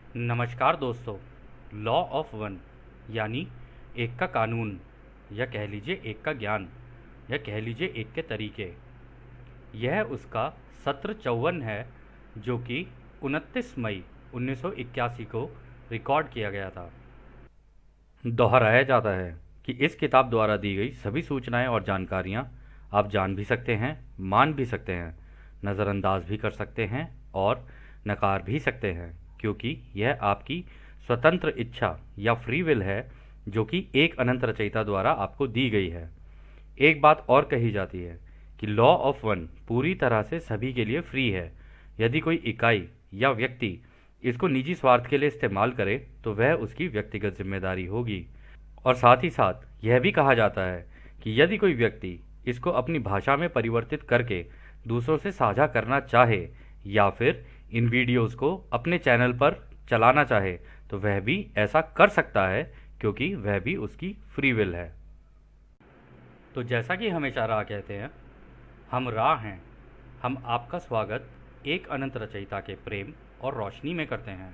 नमस्कार दोस्तों। Law of one यानी एक का कानून, या कह लीजिए एक का ज्ञान, या कह लीजिए एक के तरीके, यह उसका सत्र 54 है, जो कि 29 मई 1981 को रिकॉर्ड किया गया था। दोहराया जाता है कि इस किताब द्वारा दी गई सभी सूचनाएं और जानकारियां आप जान भी सकते हैं, मान भी सकते हैं, नज़रअंदाज भी कर सकते हैं और नकार भी सकते हैं, क्योंकि यह आपकी स्वतंत्र इच्छा या फ्री विल है, जो कि एक अनंत रचयिता द्वारा आपको दी गई है। एक बात और कही जाती है कि लॉ ऑफ वन पूरी तरह से सभी के लिए फ्री है। यदि कोई इकाई या व्यक्ति इसको निजी स्वार्थ के लिए इस्तेमाल करे तो वह उसकी व्यक्तिगत जिम्मेदारी होगी। और साथ ही साथ यह भी कहा जाता है कि यदि कोई व्यक्ति इसको अपनी भाषा में परिवर्तित करके दूसरों से साझा करना चाहे या फिर इन वीडियोस को अपने चैनल पर चलाना चाहे तो वह भी ऐसा कर सकता है, क्योंकि वह भी उसकी फ्री विल है। तो जैसा कि हमेशा राह कहते हैं, हम राह हैं। हम आपका स्वागत एक अनंत रचयिता के प्रेम और रोशनी में करते हैं।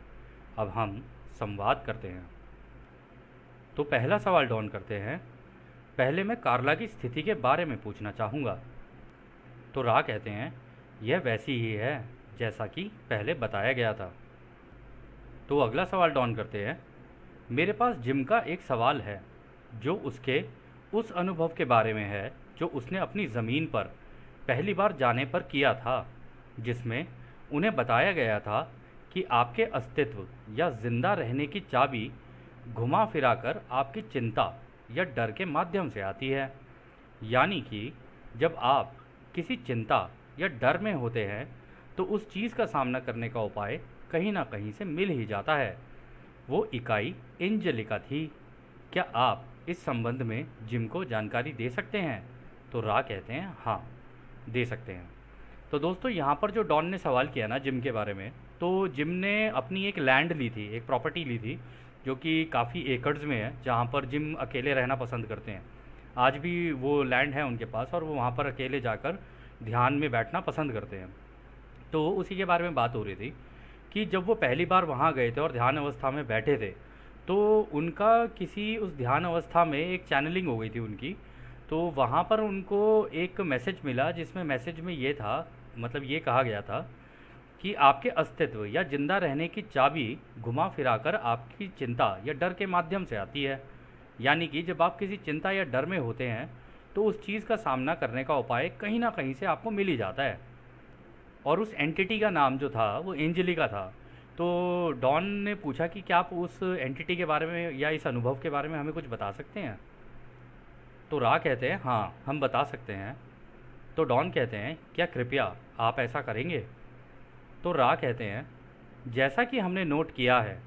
अब हम संवाद करते हैं। तो पहला सवाल डॉन करते हैं। पहले मैं कार्ला की स्थिति के बारे में पूछना चाहूँगा। तो राह कहते हैं, यह वैसी ही है जैसा कि पहले बताया गया था। तो अगला सवाल डॉन करते हैं। मेरे पास जिम का एक सवाल है, जो उसके उस अनुभव के बारे में है जो उसने अपनी ज़मीन पर पहली बार जाने पर किया था, जिसमें उन्हें बताया गया था कि आपके अस्तित्व या जिंदा रहने की चाबी घुमा फिराकर आपकी चिंता या डर के माध्यम से आती है। यानी कि जब आप किसी चिंता या डर में होते हैं तो उस चीज़ का सामना करने का उपाय कहीं ना कहीं से मिल ही जाता है। वो इकाई एंजेलिका थी। क्या आप इस संबंध में जिम को जानकारी दे सकते हैं? तो रा कहते हैं, हाँ, दे सकते हैं। तो दोस्तों, यहाँ पर जो डॉन ने सवाल किया ना जिम के बारे में, तो जिम ने अपनी एक लैंड ली थी, एक प्रॉपर्टी ली थी, जो कि काफ़ी एकड़्स में है, जहाँ पर जिम अकेले रहना पसंद करते हैं। आज भी वो लैंड है उनके पास और वो वहाँ पर अकेले जाकर ध्यान में बैठना पसंद करते हैं। तो उसी के बारे में बात हो रही थी कि जब वो पहली बार वहाँ गए थे और ध्यान अवस्था में बैठे थे, तो उनका किसी उस ध्यान अवस्था में एक चैनलिंग हो गई थी उनकी। तो वहाँ पर उनको एक मैसेज मिला, जिसमें मैसेज में ये था, मतलब ये कहा गया था कि आपके अस्तित्व या जिंदा रहने की चाबी घुमा फिराकर आपकी चिंता या डर के माध्यम से आती है। यानी कि जब आप किसी चिंता या डर में होते हैं तो उस चीज़ का सामना करने का उपाय कहीं ना कहीं से आपको मिल ही जाता है। और उस एंटिटी का नाम जो था वो एंजेलिका था। तो डॉन ने पूछा कि क्या आप उस एंटिटी के बारे में या इस अनुभव के बारे में हमें कुछ बता सकते हैं? तो रा कहते हैं, हाँ, हम बता सकते हैं। तो डॉन कहते हैं, क्या कृपया आप ऐसा करेंगे? तो रा कहते हैं, जैसा कि हमने नोट किया है,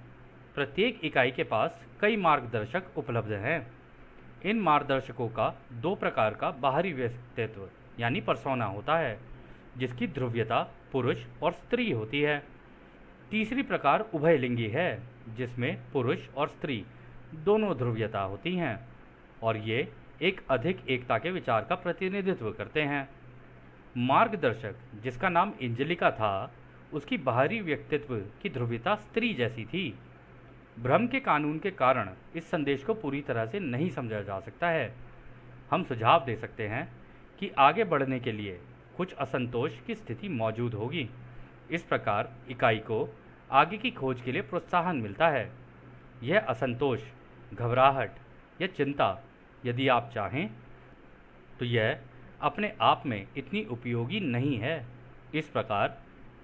प्रत्येक इकाई के पास कई मार्गदर्शक उपलब्ध हैं। इन मार्गदर्शकों का दो प्रकार का बाहरी व्यक्तित्व यानी परसोना होता है, जिसकी ध्रुवीयता पुरुष और स्त्री होती है। तीसरी प्रकार उभयलिंगी है, जिसमें पुरुष और स्त्री दोनों ध्रुवीयता होती हैं, और ये एक अधिक एकता के विचार का प्रतिनिधित्व करते हैं। मार्गदर्शक, जिसका नाम एंजेलिका था, उसकी बाहरी व्यक्तित्व की ध्रुवीयता स्त्री जैसी थी। भ्रम के कानून के कारण इस संदेश को पूरी तरह से नहीं समझा जा सकता है। हम सुझाव दे सकते हैं कि आगे बढ़ने के लिए कुछ असंतोष की स्थिति मौजूद होगी। इस प्रकार इकाई को आगे की खोज के लिए प्रोत्साहन मिलता है। यह असंतोष, घबराहट या चिंता, यदि आप चाहें तो यह अपने आप में इतनी उपयोगी नहीं है। इस प्रकार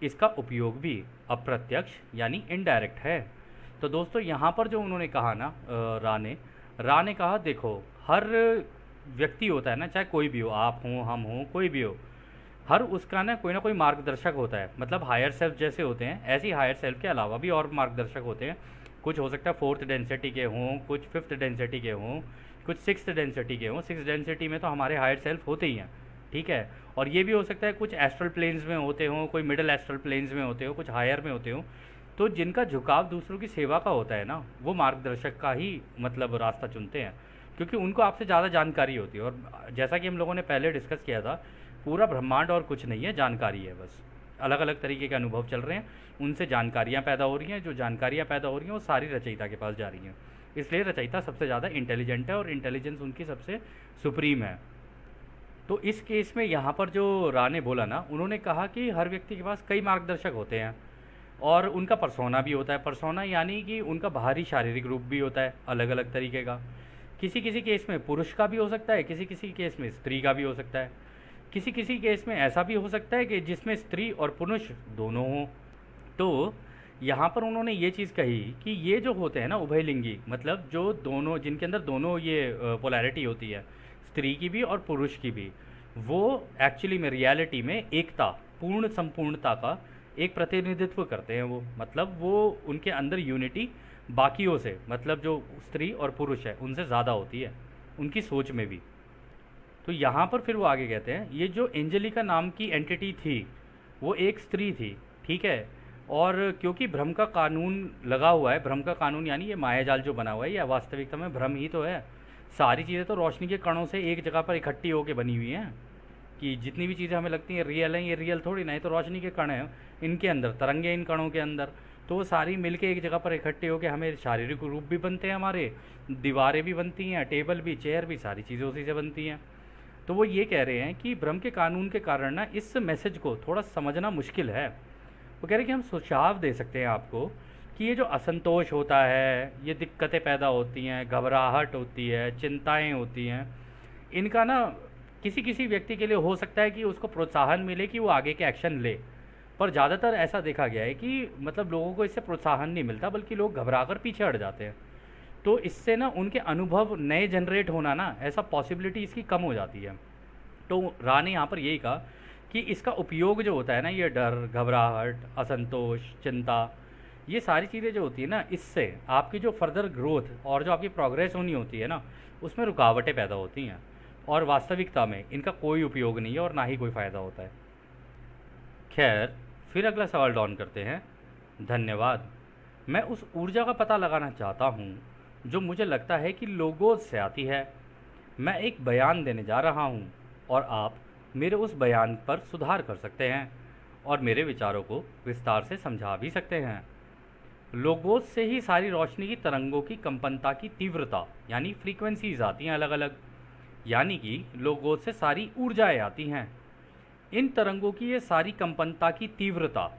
इसका उपयोग भी अप्रत्यक्ष यानी इनडायरेक्ट है। तो दोस्तों, यहाँ पर जो उन्होंने कहा ना, रा ने कहा, देखो, हर व्यक्ति होता है ना, चाहे कोई भी हो, आप हों, हम हों, कोई भी हो, हर उसका ना कोई मार्गदर्शक होता है। मतलब हायर सेल्फ जैसे होते हैं, ऐसे ही हायर सेल्फ के अलावा भी और मार्गदर्शक होते हैं। कुछ हो सकता है फोर्थ डेंसिटी के हों, कुछ फिफ्थ डेंसिटी के हों, कुछ सिक्स्थ डेंसिटी के हों। सिक्स डेंसिटी में तो हमारे हायर सेल्फ होते ही हैं, ठीक है। और ये भी हो सकता है कुछ एस्ट्रल प्लेन्स में होते हों, कोई मिडिल एस्ट्रल प्लेन्स में होते हो, कुछ हायर में होते हों। तो जिनका झुकाव दूसरों की सेवा का होता है ना, वो मार्गदर्शक का ही मतलब रास्ता चुनते हैं, क्योंकि उनको आपसे ज़्यादा जानकारी होती है। और जैसा कि हम लोगों ने पहले डिस्कस किया था, पूरा ब्रह्मांड और कुछ नहीं है, जानकारी है बस। अलग अलग तरीके के अनुभव चल रहे हैं, उनसे जानकारियाँ पैदा हो रही हैं, जो जानकारियाँ पैदा हो रही हैं वो सारी रचयिता के पास जा रही हैं। इसलिए रचयिता सबसे ज़्यादा इंटेलिजेंट है और इंटेलिजेंस उनकी सबसे सुप्रीम है। तो इस केस में यहाँ पर जो रा ने बोला ना, उन्होंने कहा कि हर व्यक्ति के पास कई मार्गदर्शक होते हैं और उनका पर्सोना भी होता है। पर्सोना यानी कि उनका बाहरी शारीरिक रूप भी होता है अलग अलग तरीके का। किसी किसी केस में पुरुष का भी हो सकता है, किसी किसी केस में स्त्री का भी हो सकता है, किसी किसी केस में ऐसा भी हो सकता है कि जिसमें स्त्री और पुरुष दोनों हों। तो यहाँ पर उन्होंने ये चीज़ कही कि ये जो होते हैं ना उभयलिंगी, मतलब जो दोनों, जिनके अंदर दोनों ये पोलैरिटी होती है, स्त्री की भी और पुरुष की भी, वो एक्चुअली में रियलिटी में एकता, पूर्ण संपूर्णता का एक प्रतिनिधित्व करते हैं। वो मतलब वो उनके अंदर यूनिटी बाकियों से, मतलब जो स्त्री और पुरुष है उनसे ज़्यादा होती है उनकी सोच में भी। तो यहाँ पर फिर वो आगे कहते हैं, ये जो एंजेलिका नाम की एंटिटी थी वो एक स्त्री थी, ठीक है। और क्योंकि भ्रम का कानून लगा हुआ है, भ्रम का कानून यानी ये मायाजाल जो बना हुआ है, या वास्तविकता में भ्रम ही तो है। सारी चीज़ें तो रोशनी के कणों से एक जगह पर इकट्ठी होकर बनी हुई हैं, कि जितनी भी चीज़ें हमें लगती हैं रियल हैं, ये रियल थोड़ी ना, ये तो रोशनी के कण हैं, इनके अंदर तरंगे, इन कणों के अंदर। तो वो सारी मिलके एक जगह पर इकट्ठे होकर हमें शारीरिक रूप भी बनते हैं, हमारे दीवारें भी बनती हैं, टेबल भी, चेयर भी, सारी चीज़ें उसी से बनती हैं। तो वो ये कह रहे हैं कि भ्रम के कानून के कारण ना इस मैसेज को थोड़ा समझना मुश्किल है। वो कह रहे हैं कि हम सुझाव दे सकते हैं आपको कि ये जो असंतोष होता है, ये दिक्कतें पैदा होती हैं, घबराहट होती है, चिंताएं होती हैं, इनका ना किसी किसी व्यक्ति के लिए हो सकता है कि उसको प्रोत्साहन मिले कि वो आगे के एक्शन ले, पर ज़्यादातर ऐसा देखा गया है कि मतलब लोगों को इससे प्रोत्साहन नहीं मिलता, बल्कि लोग घबरा कर पीछे हट जाते हैं। तो इससे ना उनके अनुभव नए जनरेट होना ना, ऐसा पॉसिबिलिटी इसकी कम हो जाती है। तो रा ने यहाँ पर यही कहा कि इसका उपयोग जो होता है ना, ये डर, घबराहट, असंतोष, चिंता, ये सारी चीज़ें जो होती है ना, इससे आपकी जो फर्दर ग्रोथ और जो आपकी प्रोग्रेस होनी होती है ना, उसमें रुकावटें पैदा होती हैं, और वास्तविकता में इनका कोई उपयोग नहीं है और ना ही कोई फ़ायदा होता है। खैर, फिर अगला सवाल डॉन करते हैं। धन्यवाद। मैं उस ऊर्जा का पता लगाना चाहता हूँ जो मुझे लगता है कि लोगों से आती है। मैं एक बयान देने जा रहा हूँ और आप मेरे उस बयान पर सुधार कर सकते हैं और मेरे विचारों को विस्तार से समझा भी सकते हैं। लोगोस से ही सारी रोशनी की तरंगों की कंपनता की तीव्रता यानी फ्रीक्वेंसीज आती हैं अलग अलग, यानी कि लोगोस से सारी ऊर्जाएं आती हैं। इन तरंगों की ये सारी कंपनता की तीव्रता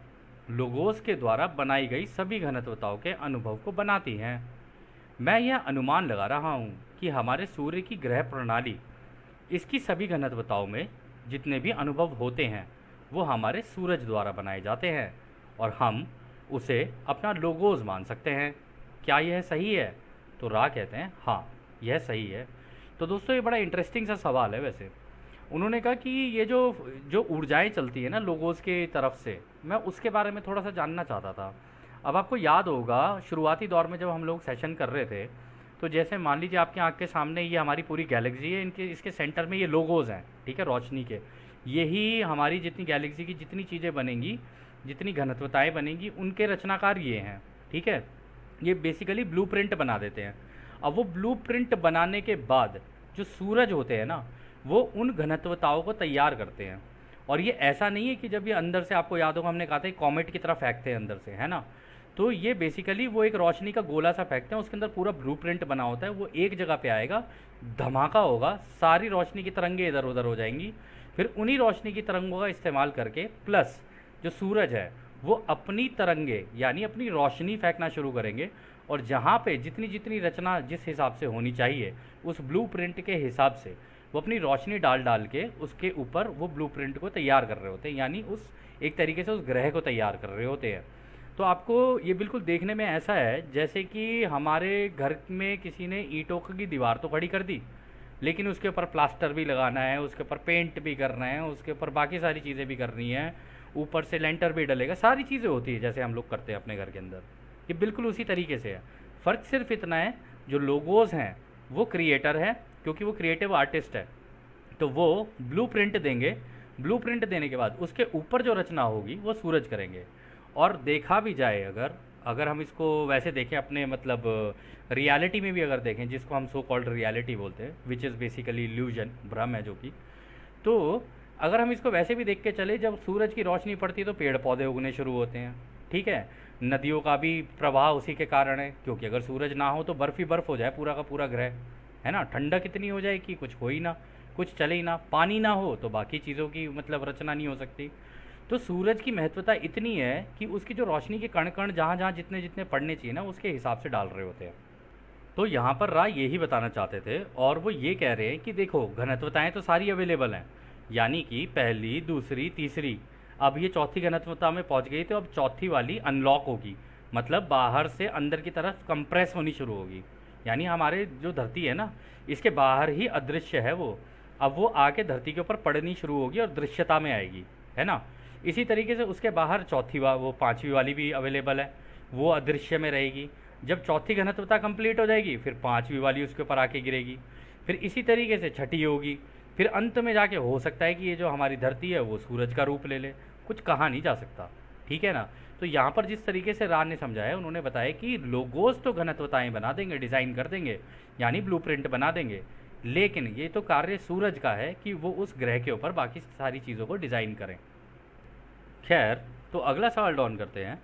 लोगोस के द्वारा बनाई गई सभी घनत्वताओं के अनुभव को बनाती हैं। मैं यह अनुमान लगा रहा हूँ कि हमारे सूर्य की ग्रह प्रणाली, इसकी सभी घनत्वताओं में जितने भी अनुभव होते हैं वो हमारे सूरज द्वारा बनाए जाते हैं और हम उसे अपना लोगोस मान सकते हैं। क्या यह सही है? तो रा कहते हैं हाँ, यह सही है। तो दोस्तों, ये बड़ा इंटरेस्टिंग सा सवाल है। वैसे उन्होंने कहा कि ये जो जो ऊर्जाएं चलती है ना लोगोस के तरफ से, मैं उसके बारे में थोड़ा सा जानना चाहता था। अब आपको याद होगा शुरुआती दौर में जब हम लोग सेशन कर रहे थे, तो जैसे मान लीजिए आपकी आँख के सामने ये हमारी पूरी गैलेक्सी है, इनके इसके सेंटर में ये लोगोस हैं, ठीक है, रोशनी के। यही हमारी जितनी गैलेक्सी की जितनी चीज़ें बनेंगी, जितनी घनत्वताएं बनेंगी, उनके रचनाकार ये हैं, ठीक है। ये बेसिकली ब्लूप्रिंट बना देते हैं। अब वो ब्लूप्रिंट बनाने के बाद जो सूरज होते हैं ना, वो उन घनत्वताओं को तैयार करते हैं। और ये ऐसा नहीं है कि जब ये अंदर से, आपको याद होगा हमने कहा था कॉमेट की तरह फेंकते हैं अंदर से, है ना। तो ये बेसिकली वो एक रोशनी का गोला सा फेंकते हैं, उसके अंदर पूरा ब्लूप्रिंट बना होता है। वो एक जगह पे आएगा, धमाका होगा, सारी रोशनी की तरंगें इधर उधर हो जाएंगी। फिर उन्हीं रोशनी की तरंगों का इस्तेमाल करके प्लस जो सूरज है वो अपनी तरंगे यानी अपनी रोशनी फेंकना शुरू करेंगे, और जहाँ पे जितनी जितनी रचना जिस हिसाब से होनी चाहिए उस ब्लूप्रिंट के हिसाब से वो अपनी रोशनी डाल डाल के उसके ऊपर वो ब्लूप्रिंट को तैयार कर रहे होते हैं, यानी उस एक तरीके से उस ग्रह को तैयार कर रहे होते हैं। तो आपको ये बिल्कुल देखने में ऐसा है जैसे कि हमारे घर में किसी ने ईंटों की दीवार तो खड़ी कर दी, लेकिन उसके ऊपर प्लास्टर भी लगाना है, उसके ऊपर पेंट भी करना है, उसके ऊपर बाकी सारी चीज़ें भी करनी है, ऊपर से लेंटर भी डलेगा, सारी चीज़ें होती है जैसे हम लोग करते हैं अपने घर के अंदर। ये बिल्कुल उसी तरीके से है। फ़र्क सिर्फ इतना है, जो लोगोस हैं वो क्रिएटर है, क्योंकि वो क्रिएटिव आर्टिस्ट है, तो वो ब्लूप्रिंट देंगे। ब्लूप्रिंट देने के बाद उसके ऊपर जो रचना होगी वो सूरज करेंगे। और देखा भी जाए, अगर हम इसको वैसे देखें अपने मतलब रियलिटी में भी अगर देखें, जिसको हम सो कॉल्ड रियलिटी बोलते हैं, विच इज़ बेसिकली इल्यूजन, भ्रम है जो कि, तो अगर हम इसको वैसे भी देख के चले, जब सूरज की रोशनी पड़ती है तो पेड़ पौधे उगने शुरू होते हैं, ठीक है। नदियों का भी प्रवाह उसी के कारण है, क्योंकि अगर सूरज ना हो तो बर्फ़ ही बर्फ़ हो जाए पूरा का पूरा ग्रह, है ना। ठंडक इतनी हो जाए कि कुछ हो ही ना, कुछ चले ही ना। पानी ना हो तो बाकी चीज़ों की मतलब रचना नहीं हो सकती। तो सूरज की महत्वता इतनी है कि उसकी जो रोशनी के कण कण जहाँ जहाँ जितने जितने पड़ने चाहिए ना, उसके हिसाब से डाल रहे होते हैं। तो यहाँ पर राय यही बताना चाहते थे, और वो ये कह रहे हैं कि देखो घनत्वताएं तो सारी अवेलेबल हैं, यानी कि पहली, दूसरी, तीसरी, अब ये चौथी घनत्वता में पहुँच गई, तो अब चौथी वाली अनलॉक होगी, मतलब बाहर से अंदर की तरफ कंप्रेस होनी शुरू होगी। यानी हमारे जो धरती है ना, इसके बाहर ही अदृश्य है वो, अब वो आके धरती के ऊपर पड़नी शुरू होगी और दृश्यता में आएगी, है ना। इसी तरीके से उसके बाहर वो पांचवी वाली भी अवेलेबल है, वो अदृश्य में रहेगी। जब चौथी घनत्वता कंप्लीट हो जाएगी, फिर पांचवी वाली उसके ऊपर आके गिरेगी, फिर इसी तरीके से छठी होगी, फिर अंत में जाके हो सकता है कि ये जो हमारी धरती है वो सूरज का रूप ले ले। कुछ कहा नहीं जा सकता, ठीक है ना। तो यहाँ पर जिस तरीके से रान ने समझाया, उन्होंने बताया कि लोगोस तो घनत्वताएं बना देंगे, डिज़ाइन कर देंगे, यानी ब्लूप्रिंट बना देंगे, लेकिन ये तो कार्य सूरज का है कि वो उस ग्रह के ऊपर बाकी सारी चीज़ों को डिज़ाइन करें। खैर, तो अगला सवाल डॉन करते हैं।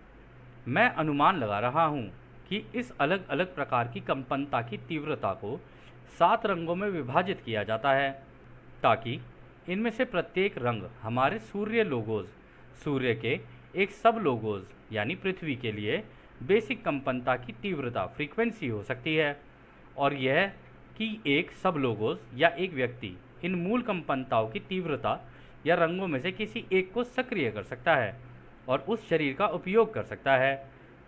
मैं अनुमान लगा रहा हूँ कि इस अलग अलग प्रकार की कंपनता की तीव्रता को 7 रंगों में विभाजित किया जाता है, ताकि इनमें से प्रत्येक रंग हमारे सूर्य लोगोज, सूर्य के एक सब लोगोज यानी पृथ्वी के लिए बेसिक कंपनता की तीव्रता फ्रीक्वेंसी हो सकती है, और यह कि एक सब लोगोज या एक व्यक्ति इन मूल कंपनताओं की तीव्रता या रंगों में से किसी एक को सक्रिय कर सकता है और उस शरीर का उपयोग कर सकता है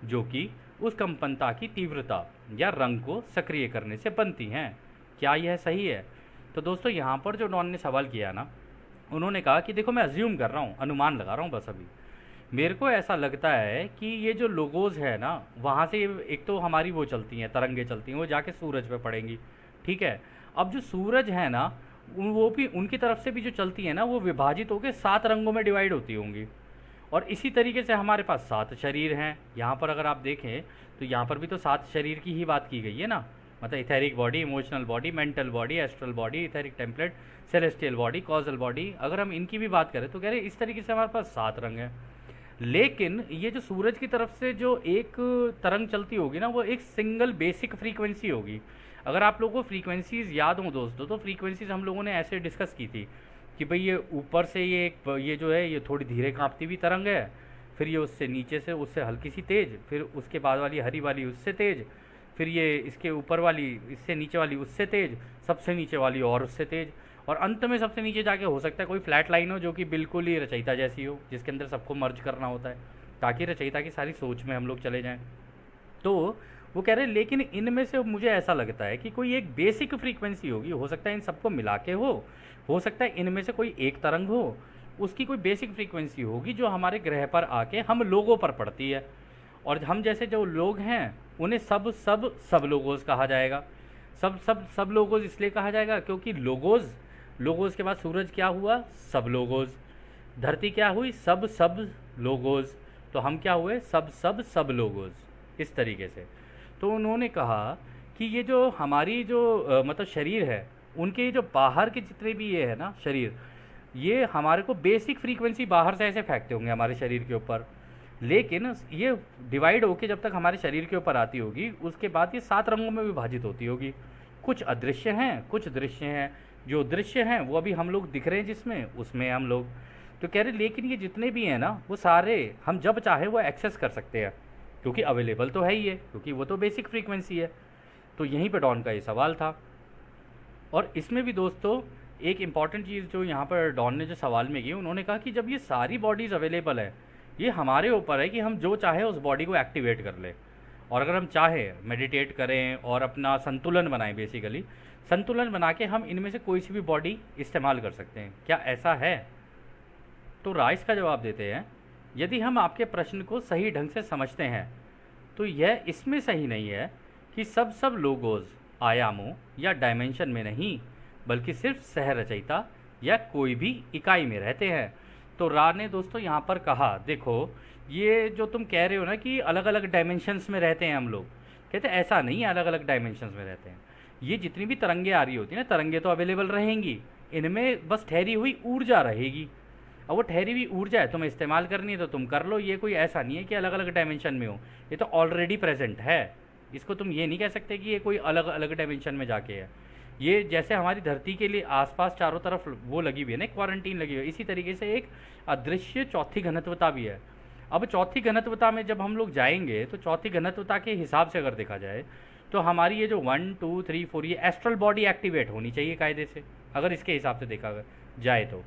जो कि उस कंपनता की तीव्रता या रंग को सक्रिय करने से बनती हैं। क्या यह सही है? तो दोस्तों यहाँ पर जो डॉन ने सवाल किया ना, उन्होंने कहा कि देखो मैं अज्यूम कर रहा हूँ, अनुमान लगा रहा हूँ बस अभी। मेरे को ऐसा लगता है कि ये जो लोगोज है ना, वहाँ से एक तो हमारी वो चलती हैं, तरंगे चलती हैं, वो जाके सूरज पे पड़ेंगी, ठीक है। अब जो सूरज है ना, वो भी उनकी तरफ से भी जो चलती है ना, वो विभाजित होकर 7 रंगों में डिवाइड होती होंगी। और इसी तरीके से हमारे पास 7 शरीर हैं। यहाँ पर अगर आप देखें तो यहाँ पर भी तो 7 शरीर की ही बात की गई है ना, मतलब etheric body, emotional body, mental body, astral body, etheric template, celestial body, causal body, अगर हम इनकी भी बात करें तो कह रहे इस तरीके से हमारे पास 7 रंग हैं। लेकिन ये जो सूरज की तरफ से जो एक तरंग चलती होगी ना, वो एक सिंगल बेसिक फ्रीक्वेंसी होगी। अगर आप लोगों को फ्रीक्वेंसीज़ याद हो दोस्तों, तो फ्रीक्वेंसीज़ हम लोगों ने ऐसे डिस्कस की थी कि भाई ये ऊपर से ये जो है ये थोड़ी धीरे कांपती हुई तरंग है, फिर ये उससे नीचे से उससे हल्की सी तेज़, फिर उसके बाद वाली हरी वाली उससे तेज़, फिर ये इसके ऊपर वाली इससे नीचे वाली उससे तेज़, सबसे नीचे वाली और उससे तेज़, और अंत में सबसे नीचे जाके हो सकता है कोई फ्लैट लाइन हो जो कि बिल्कुल ही रचयिता जैसी हो, जिसके अंदर सबको मर्ज करना होता है ताकि रचयिता की सारी सोच में हम लोग चले जाएं। तो वो कह रहे हैं लेकिन इनमें से मुझे ऐसा लगता है कि कोई एक बेसिक फ्रीक्वेंसी होगी, हो सकता है इन सबको मिला के हो सकता है इनमें से कोई एक तरंग हो, उसकी कोई बेसिक फ्रीक्वेंसी होगी जो हमारे ग्रह पर आके हम लोगों पर पड़ती है, और हम जैसे जो लोग हैं उन्हें सब लोगोज कहा जाएगा। सब लोगोज इसलिए कहा जाएगा क्योंकि लोगोज के बाद सूरज क्या हुआ? सब लोगोज। धरती क्या हुई? सब लोगोज। तो हम क्या हुए? सब लोगोज, इस तरीके से। तो उन्होंने कहा कि ये जो हमारी जो मतलब शरीर है, उनके जो बाहर के जितने भी ये है ना शरीर, ये हमारे को बेसिक फ्रीक्वेंसी बाहर से ऐसे फेंकते होंगे हमारे शरीर के ऊपर, लेकिन ये डिवाइड होके जब तक हमारे शरीर के ऊपर आती होगी, उसके बाद ये 7 रंगों में विभाजित होती होगी। कुछ अदृश्य हैं, कुछ दृश्य हैं। जो दृश्य हैं वो अभी हम लोग दिख रहे हैं जिसमें, उसमें हम लोग। तो कह रहे लेकिन ये जितने भी हैं ना, वो सारे हम जब चाहे वो एक्सेस कर सकते हैं, क्योंकि अवेलेबल तो है ही है, क्योंकि वो तो बेसिक फ्रीक्वेंसी है। तो यहीं पे डॉन का ये सवाल था। और इसमें भी दोस्तों एक इम्पॉर्टेंट चीज़ जो यहाँ पर डॉन ने जो सवाल में की, उन्होंने कहा कि जब ये सारी बॉडीज़ अवेलेबल है, ये हमारे ऊपर है कि हम जो चाहे उस बॉडी को एक्टिवेट कर लें, और अगर हम चाहे मेडिटेट करें और अपना संतुलन बनाएं, बेसिकली संतुलन बना के हम इनमें से कोई सी भी बॉडी इस्तेमाल कर सकते हैं। क्या ऐसा है? तो राइस का जवाब देते हैं, यदि हम आपके प्रश्न को सही ढंग से समझते हैं तो यह इसमें सही नहीं है कि सब लोगोज आयामों या डायमेंशन में नहीं, बल्कि सिर्फ सहरचयिता या कोई भी इकाई में रहते हैं। तो रा ने दोस्तों यहाँ पर कहा, देखो ये जो तुम कह रहे हो ना कि अलग अलग डायमेंशंस में रहते हैं हम लोग, कहते हैं ऐसा नहीं है, अलग अलग डायमेंशंस में रहते हैं। ये जितनी भी तरंगे आ रही होती हैं ना, तरंगे तो अवेलेबल रहेंगी, इनमें बस ठहरी हुई ऊर्जा रहेगी। अब वो ठहरी हुई ऊर्जा है, तुम्हें इस्तेमाल करनी है तो तुम कर लो, ये कोई ऐसा नहीं है कि अलग अलग डायमेंशन में हो, ये तो ऑलरेडी प्रेजेंट है। इसको तुम ये नहीं कह सकते कि ये कोई अलग अलग डायमेंशन में जाके है। ये जैसे हमारी धरती के लिए आसपास चारों तरफ वो लगी हुई है ना, क्वारंटीन लगी हुई है, इसी तरीके से एक अदृश्य चौथी घनत्वता भी है। अब चौथी घनत्वता में जब हम लोग जाएंगे तो चौथी घनत्वता के हिसाब से अगर देखा जाए तो हमारी ये जो 1 2 3 4 ये एस्ट्रल बॉडी एक्टिवेट होनी चाहिए कायदे से, अगर इसके हिसाब से देखा जाए तो।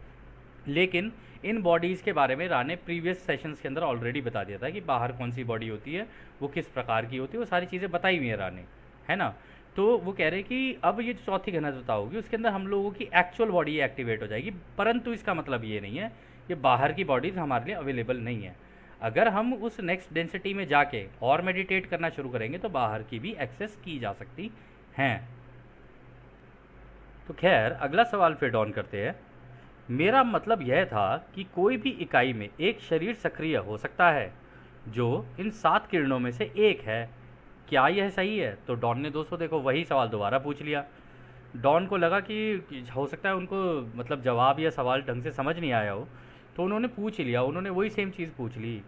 लेकिन इन बॉडीज़ के बारे में रा ने प्रीवियस सेशंस के अंदर ऑलरेडी बता दिया था कि बाहर कौन सी बॉडी होती है, वो किस प्रकार की होती है, वो सारी चीज़ें बताई हुई है रा ने, है ना। तो वो कह रहे हैं कि अब ये जो चौथी घनत्वता होगी उसके अंदर हम लोगों की एक्चुअल बॉडी एक्टिवेट हो जाएगी, परंतु इसका मतलब ये नहीं है कि बाहर की बॉडीज़ हमारे लिए अवेलेबल नहीं है। अगर हम उस नेक्स्ट डेंसिटी में जाके और मेडिटेट करना शुरू करेंगे तो बाहर की भी एक्सेस की जा सकती हैं। तो खैर अगला सवाल फिर ऑन करते हैं। मेरा मतलब यह था कि कोई भी इकाई में एक शरीर सक्रिय हो सकता है जो इन 7 किरणों में से एक है, क्या यह सही है? तो डॉन ने दोस्तों देखो वही सवाल दोबारा पूछ लिया। डॉन को लगा कि हो सकता है उनको मतलब जवाब या सवाल ढंग से समझ नहीं आया हो, तो उन्होंने पूछ ही लिया, उन्होंने वही सेम चीज़ पूछ ली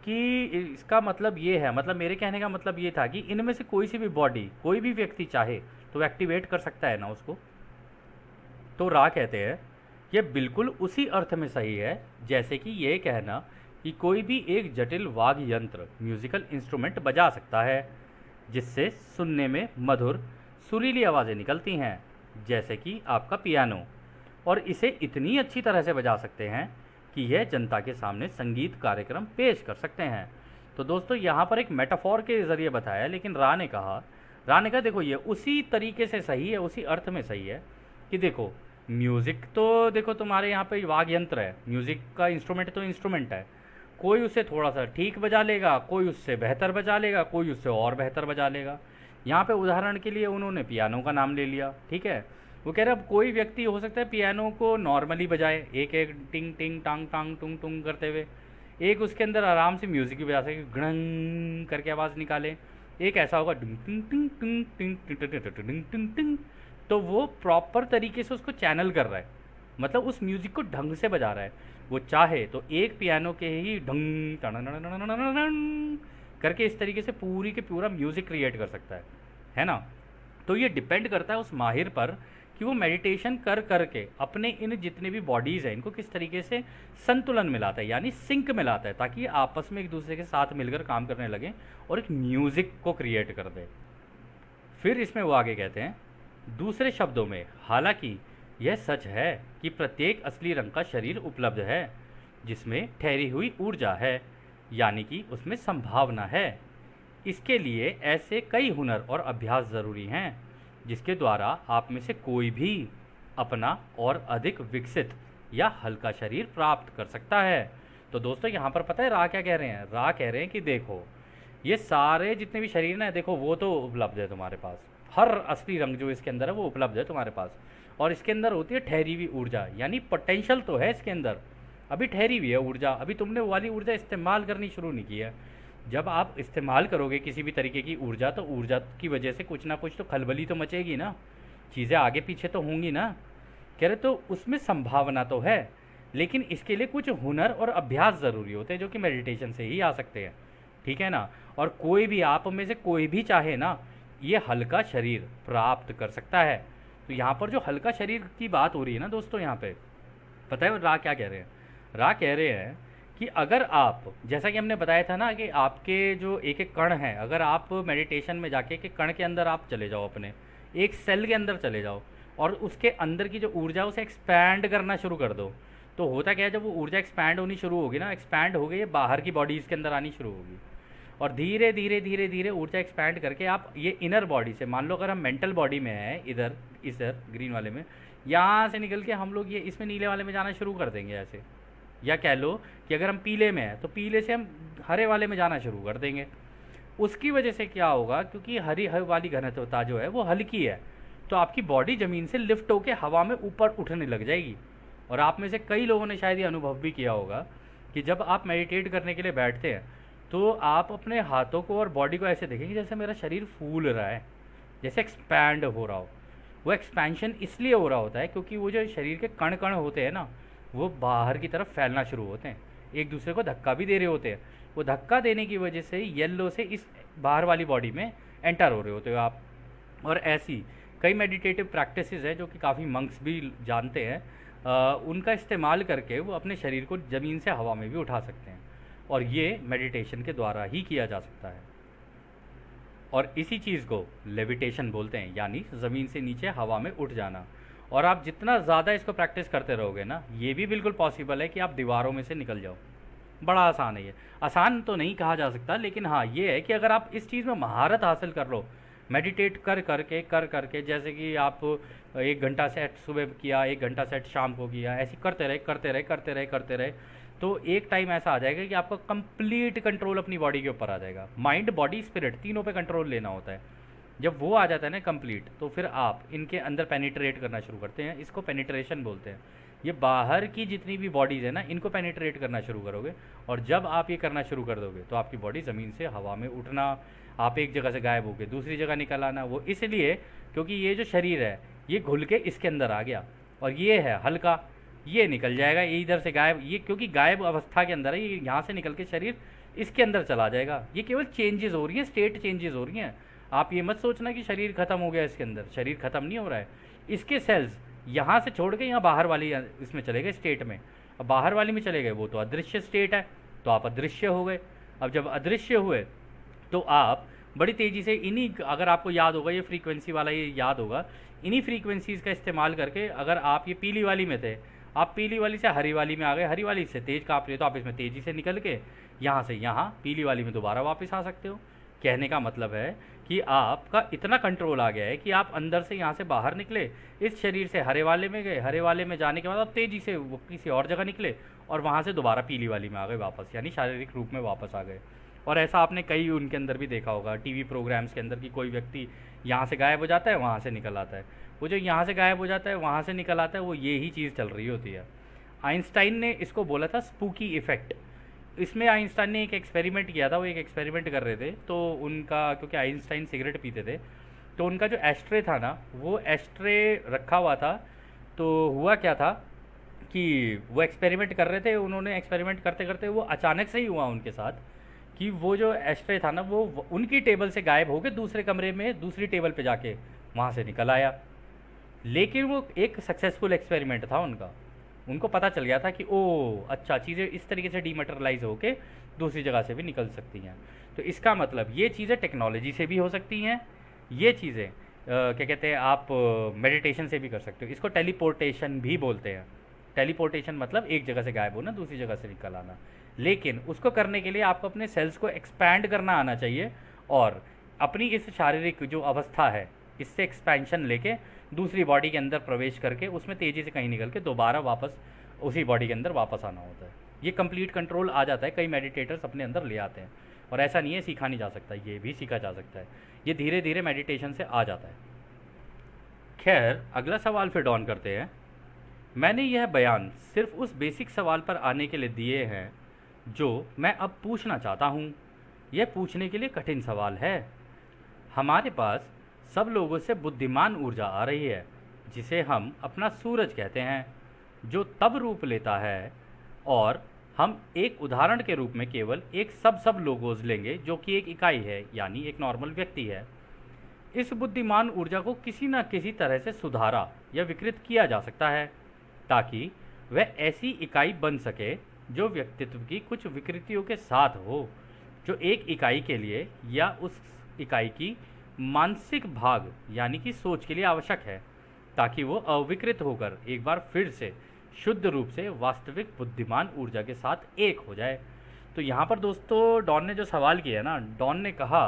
कि इसका मतलब ये है, मतलब मेरे कहने का मतलब ये था कि इनमें से कोई सी भी बॉडी कोई भी व्यक्ति चाहे तो एक्टिवेट कर सकता है ना उसको। तो रा कहते हैं ये बिल्कुल उसी अर्थ में सही है जैसे कि ये कहना कि कोई भी एक जटिल वाद्य यंत्र म्यूजिकल इंस्ट्रूमेंट बजा सकता है जिससे सुनने में मधुर सुरीली आवाज़ें निकलती हैं, जैसे कि आपका पियानो, और इसे इतनी अच्छी तरह से बजा सकते हैं कि यह जनता के सामने संगीत कार्यक्रम पेश कर सकते हैं। तो दोस्तों यहाँ पर एक मेटाफॉर के ज़रिए बताया, लेकिन रा ने कहा देखो ये उसी तरीके से सही है, उसी अर्थ में सही है कि देखो म्यूज़िक तो देखो तुम्हारे यहाँ पे वाद्य यंत्र है, म्यूज़िक का इंस्ट्रूमेंट तो इंस्ट्रूमेंट है, कोई उससे थोड़ा सा ठीक बजा लेगा, कोई उससे बेहतर बजा लेगा, कोई उससे और बेहतर बजा लेगा। यहाँ पे उदाहरण के लिए उन्होंने पियानो का नाम ले लिया, ठीक है। वो कह रहे अब कोई व्यक्ति हो सकता है पियानो को नॉर्मली बजाए, एक एक टिंग टिंग टांग टांग टुंग टुंग करते हुए, एक उसके अंदर आराम से म्यूज़िक भी बजा सके, गड़ंग करके आवाज़ निकाले, एक ऐसा होगा डिंग टिंग टिंग टिंग टिंग टिंग टिंग टिंग टिंग टिंग, तो वो प्रॉपर तरीके से उसको चैनल कर रहा है, मतलब उस म्यूज़िक को ढंग से बजा रहा है। वो चाहे तो एक पियानो के ही ढंग करके इस तरीके से पूरी के पूरा म्यूज़िक क्रिएट कर सकता है ना। तो ये डिपेंड करता है उस माहिर पर कि वो मेडिटेशन कर करके अपने इन जितने भी बॉडीज़ हैं इनको किस तरीके से संतुलन मिलाता है, यानी सिंक मिलाता है, ताकि ये आपस में एक दूसरे के साथ मिलकर काम करने लगे और एक म्यूज़िक को क्रिएट कर दे। फिर इसमें वो आगे कहते हैं, दूसरे शब्दों में हालांकि यह सच है कि प्रत्येक असली रंग का शरीर उपलब्ध है जिसमें ठहरी हुई ऊर्जा है, यानी कि उसमें संभावना है। इसके लिए ऐसे कई हुनर और अभ्यास ज़रूरी हैं जिसके द्वारा आप में से कोई भी अपना और अधिक विकसित या हल्का शरीर प्राप्त कर सकता है। तो दोस्तों यहाँ पर पता है रा क्या कह रहे हैं? रा कह रहे हैं कि देखो ये सारे जितने भी शरीर ना, देखो वो तो उपलब्ध है तुम्हारे पास, हर असली रंग जो इसके अंदर है वो उपलब्ध है तुम्हारे पास, और इसके अंदर होती है ठहरी हुई ऊर्जा, यानी पोटेंशियल तो है इसके अंदर, अभी ठहरी हुई है ऊर्जा, अभी तुमने वो वाली ऊर्जा इस्तेमाल करनी शुरू नहीं की है। जब आप इस्तेमाल करोगे किसी भी तरीके की ऊर्जा, तो ऊर्जा की वजह से कुछ ना कुछ तो खलबली तो मचेगी ना, चीज़ें आगे पीछे तो होंगी ना। कह रहे तो उसमें संभावना तो है, लेकिन इसके लिए कुछ हुनर और अभ्यास ज़रूरी होते हैं जो कि मेडिटेशन से ही आ सकते हैं, ठीक है ना। और कोई भी आप में से कोई भी चाहे ना ये हल्का शरीर प्राप्त कर सकता है। तो यहाँ पर जो हल्का शरीर की बात हो रही है ना दोस्तों, यहाँ पे पता है रा क्या कह रहे हैं? रा कह रहे हैं कि अगर आप, जैसा कि हमने बताया था ना कि आपके जो एक एक कण हैं, अगर आप मेडिटेशन में जाके के कण के अंदर आप चले जाओ, अपने एक सेल के अंदर चले जाओ और उसके अंदर की जो ऊर्जा उसे एक्सपैंड करना शुरू कर दो, तो होता क्या है जब वो ऊर्जा एक्सपैंड होनी शुरू होगी ना, एक्सपैंड हो गई ये बाहर की बॉडीज़ के अंदर आनी शुरू होगी, और धीरे धीरे धीरे धीरे ऊर्जा एक्सपैंड करके आप ये इनर बॉडी से, मान लो अगर हम मेंटल बॉडी में हैं इधर ग्रीन वाले में, यहाँ से निकल के हम लोग ये इसमें नीले वाले में जाना शुरू कर देंगे ऐसे, या कह लो कि अगर हम पीले में हैं तो पीले से हम हरे वाले में जाना शुरू कर देंगे। उसकी वजह से क्या होगा, क्योंकि हरी वाली घनत्वता जो है वो हल्की है, तो आपकी बॉडी ज़मीन से लिफ्ट होकर हवा में ऊपर उठने लग जाएगी। और आप में से कई लोगों ने शायद ये अनुभव भी किया होगा कि जब आप मेडिटेट करने के लिए बैठते हैं तो आप अपने हाथों को और बॉडी को ऐसे देखेंगे जैसे मेरा शरीर फूल रहा है, जैसे एक्सपैंड हो रहा हो, वो एक्सपेंशन इसलिए हो रहा होता है क्योंकि वो जो शरीर के कण कण होते हैं ना, वो बाहर की तरफ फैलना शुरू होते हैं, एक दूसरे को धक्का भी दे रहे होते हैं। वो धक्का देने की वजह से येलो से इस बाहर वाली बॉडी में एंटर हो रहे होते हो आप। और ऐसी कई मेडिटेटिव प्रैक्टिसेस हैं जो कि काफ़ी मंक्स भी जानते हैं, उनका इस्तेमाल करके वो अपने शरीर को ज़मीन से हवा में भी उठा सकते हैं, और ये मेडिटेशन के द्वारा ही किया जा सकता है। और इसी चीज़ को लेविटेशन बोलते हैं, यानी ज़मीन से नीचे हवा में उठ जाना। और आप जितना ज़्यादा इसको प्रैक्टिस करते रहोगे ना, ये भी बिल्कुल पॉसिबल है कि आप दीवारों में से निकल जाओ। बड़ा आसान है ये। आसान तो नहीं कहा जा सकता, लेकिन हाँ ये है कि अगर आप इस चीज़ में महारत हासिल कर लो, मेडिटेट कर करके, जैसे कि आप 1 घंटा सेट सुबह किया, 1 घंटा सेट शाम को किया, ऐसे करते रहे, तो एक टाइम ऐसा आ जाएगा कि आपका कंप्लीट कंट्रोल अपनी बॉडी के ऊपर आ जाएगा। माइंड, बॉडी, स्पिरिट तीनों पे कंट्रोल लेना होता है। जब वो आ जाता है ना कंप्लीट, तो फिर आप इनके अंदर पेनिट्रेट करना शुरू करते हैं। इसको पेनिट्रेशन बोलते हैं। ये बाहर की जितनी भी बॉडीज़ है ना, इनको पेनिट्रेट करना शुरू करोगे, और जब आप ये करना शुरू कर दोगे तो आपकी बॉडी ज़मीन से हवा में उठना, आप एक जगह से गायब होकर दूसरी जगह निकल आना। वो इसलिए क्योंकि ये जो शरीर है ये घुल के इसके अंदर आ गया, और ये है हल्का, ये निकल जाएगा, ये इधर से गायब, ये क्योंकि गायब अवस्था के अंदर है, ये यहाँ से निकल के शरीर इसके अंदर चला जाएगा। ये केवल चेंजेस हो रही हैं, स्टेट चेंजेस हो रही हैं। आप ये मत सोचना कि शरीर खत्म हो गया इसके अंदर, शरीर खत्म नहीं हो रहा है। इसके सेल्स यहाँ से छोड़ के यहाँ बाहर वाली इसमें चले गए स्टेट में। अब बाहर वाली में चले गए, वो तो अदृश्य स्टेट है, तो आप अदृश्य हो गए। अब जब अदृश्य हुए तो आप बड़ी तेज़ी से इन्हीं, अगर आपको याद होगा ये फ्रीक्वेंसी वाला, ये याद होगा, इन्हीं फ्रीक्वेंसीज़ का इस्तेमाल करके, अगर आप ये पीली वाली में थे, आप पीली वाली से हरी वाली में आ गए, हरी वाली से तेज़ काँप रहे, तो आप इसमें तेज़ी से निकल के यहाँ से यहाँ पीली वाली में दोबारा वापस आ सकते हो। कहने का मतलब है कि आपका इतना कंट्रोल आ गया है कि आप अंदर से यहाँ से बाहर निकले, इस शरीर से हरे वाले में गए, हरे वाले में जाने के बाद आप तेज़ी से वो किसी और जगह निकले, और वहाँ से दोबारा पीली वाली में आ गए वापस, यानी शारीरिक रूप में वापस आ गए। और ऐसा आपने कई उनके अंदर भी देखा होगा, टीवी प्रोग्राम्स के अंदर, कि कोई व्यक्ति यहाँ से गायब हो जाता है, वहाँ से निकल आता है। वो जो यहाँ से गायब हो जाता है, वहाँ से निकल आता है, वो ये ही चीज़ चल रही होती है। आइंस्टाइन ने इसको बोला था स्पूकी इफ़ेक्ट। इसमें आइंस्टाइन ने एक एक्सपेरिमेंट किया था। वो एक एक्सपेरिमेंट कर रहे थे, तो उनका, क्योंकि आइंस्टाइन सिगरेट पीते थे, तो उनका जो एस्ट्रे था ना, वो एस्ट्रे रखा हुआ था। तो हुआ क्या था कि वो एक्सपेरिमेंट कर रहे थे, उन्होंने एक्सपेरिमेंट करते करते वो अचानक से ही हुआ उनके साथ कि वो जो एस्ट्रे था ना, वो उनकी टेबल से गायब हो गए, दूसरे कमरे में दूसरी टेबल पे जाके वहाँ से निकल आया। लेकिन वो एक सक्सेसफुल एक्सपेरिमेंट था उनका। उनको पता चल गया था कि ओ अच्छा, चीज़ें इस तरीके से डीमटेरियलाइज होके दूसरी जगह से भी निकल सकती हैं। तो इसका मतलब ये चीज़ें टेक्नोलॉजी से भी हो सकती हैं, ये चीज़ें क्या कहते हैं, आप मेडिटेशन से भी कर सकते हो। इसको टेलीपोर्टेशन भी बोलते हैं। टेलीपोर्टेशन मतलब एक जगह से गायब होना, दूसरी जगह से निकल आना। लेकिन उसको करने के लिए आपको अपने सेल्स को एक्सपैंड करना आना चाहिए, और अपनी इस शारीरिक जो अवस्था है इससे एक्सपेंशन लेके दूसरी बॉडी के अंदर प्रवेश करके उसमें तेज़ी से कहीं निकल के दोबारा वापस उसी बॉडी के अंदर वापस आना होता है। ये कंप्लीट कंट्रोल आ जाता है, कई मेडिटेटर्स अपने अंदर ले आते हैं। और ऐसा नहीं है सीखा नहीं जा सकता, ये भी सीखा जा सकता है, ये धीरे धीरे मेडिटेशन से आ जाता है। खैर, अगला सवाल फिर डॉन करते हैं। मैंने यह बयान सिर्फ उस बेसिक सवाल पर आने के लिए दिए हैं जो मैं अब पूछना चाहता हूँ। यह पूछने के लिए कठिन सवाल है। हमारे पास सब लोगों से बुद्धिमान ऊर्जा आ रही है, जिसे हम अपना सूरज कहते हैं, जो तब रूप लेता है, और हम एक उदाहरण के रूप में केवल एक सब लोगोज लेंगे जो कि एक इकाई है, यानी एक नॉर्मल व्यक्ति है। इस बुद्धिमान ऊर्जा को किसी न किसी तरह से सुधारा या विकृत किया जा सकता है, ताकि वह ऐसी इकाई बन सके जो व्यक्तित्व की कुछ विकृतियों के साथ हो, जो एक इकाई के लिए या उस इकाई की मानसिक भाग यानी कि सोच के लिए आवश्यक है, ताकि वो अविकृत होकर एक बार फिर से शुद्ध रूप से वास्तविक बुद्धिमान ऊर्जा के साथ एक हो जाए। तो यहाँ पर दोस्तों डॉन ने जो सवाल किया ना, डॉन ने कहा